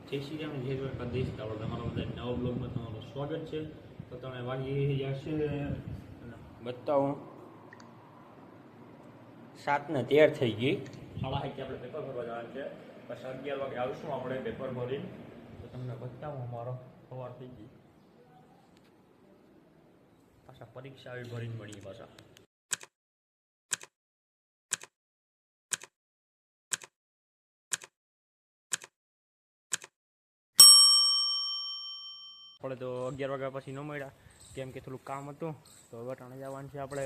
જય શ્રી રામ, જય દ્વારકાધીશ. તો તમારા બધા નવા બ્લોગમાં તમારું સ્વાગત છે. તો તમે વાગી જશે બતાવું 7:13 થઈ ગઈ. 7:30 આપણે પેપર ભરવા જવાનું છે. પછી 11 વાગે આવશું આપણે પેપર ભરીને. તો તમને બતાવું અમારો સવાર થઈ ગઈ. પાછા પરીક્ષા આવી ભરીને મળીએ પાછા. આપણે તો 11 વાગ્યા પછી ન મળ્યા, કેમ કે થોડું કામ હતું. તો વટાણે જવાનું છે આપણે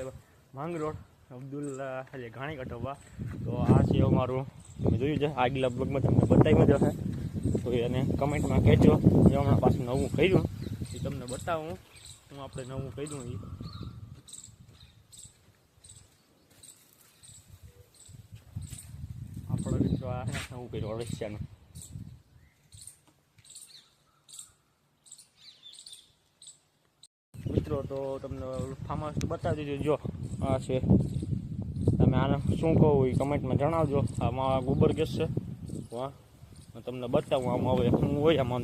માંગરોળ અબ્દુલ્લા ઘાણી કઢાવવા. તો આ છે અમારું, તમે જોયું છે આગલા બ્લોગમાં તમને બતાવી જશે. તો એને કમેન્ટમાં કહેજો. જે હમણાં પાછું નવું કર્યું એ તમને બતાવું. હું આપણે નવું કર્યું એ આપણે મિત્રો આ નવું કર્યું અળસિયાનું. મિત્રો તો તમને ફાર્મ હાઉસ તો બતાવી દીધું. જો આ છે, તમે આને શું કહો એ કમેન્ટમાં જણાવજો. આમાં ગોબર ગેસ છે. વાહ, તમને બતાવું આમાં હવે શું હોય. આમાં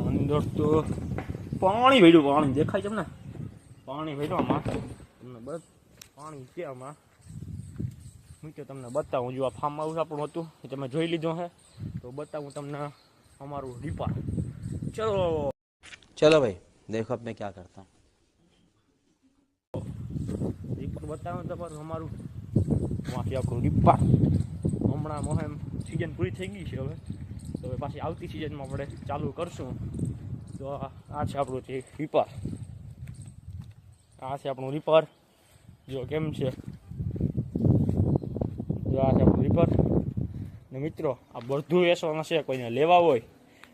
અંદર તો પાણી ભર્યું, પાણી દેખાય તમને, પાણી ભર્યું આમાં. તમને બસ પાણી છે આમાં. મિત્રો તમને બતાવું, જો આ ફાર્મ હાઉસ આપણું હતું એ તમે જોઈ લીધો હે. તો બતાવું તમને અમારું રીપા. ચલો चलो भाई देखो अब मैं क्या करता हूँ. રીપર બતાવું તમારું અમારું વાંચી આખું રીપા. હમણાં મોહેમ સિઝન પૂરી થઈ ગઈ છે હવે. તો હવે પાછી આવતી સિઝનમાં આપણે ચાલુ કરશું. તો આ છે આપણું છે રીપર. આ છે આપણું રીપર. જો કેમ છે, જો આ છે આપણું રીપર. ને મિત્રો આ બધું વેચવાના છે, કોઈને લેવા હોય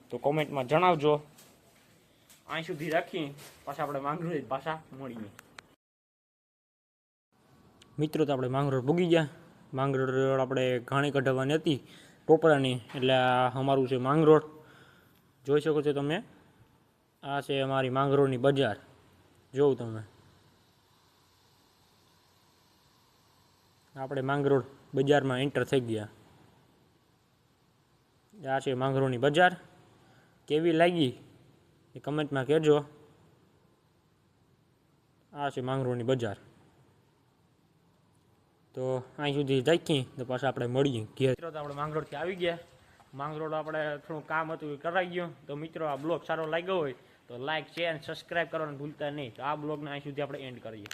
તો કોમેન્ટમાં જણાવજો. અહીં સુધી રાખી પાછા આપણે માંગરોળ પાછા મળીએ. મિત્રો તો આપણે માંગરોળ પૂગી ગયા. માંગરોળ આપણે ઘાણી કઢાવવાની હતી ટોપરાની, એટલે આ અમારું છે માંગરોળ. જોઈ શકો છો તમે. આ છે અમારી માંગરોળની બજાર. જોઉં તમે, આપણે માંગરોળ બજારમાં એન્ટર થઈ ગયા. આ છે માંગરોળની બજાર. કેવી લાગી એ કમેન્ટમાં કહેજો. આ છે માંગરોળની બજાર. તો અહીં સુધી રાખી તો પાછા આપણે મળીએ ઘેર. મિત્રો તો આપણે માંગરોળથી આવી ગયા. માંગરોળ આપણે થોડું કામ હતું એ કરાઈ ગયું. તો મિત્રો આ બ્લોગ સારો લાગ્યો હોય તો લાઈક, શેર અને સબસ્ક્રાઈબ કરવાનું ભૂલતા નહીં. તો આ બ્લોગને અહીં સુધી આપણે એન્ડ કરીએ.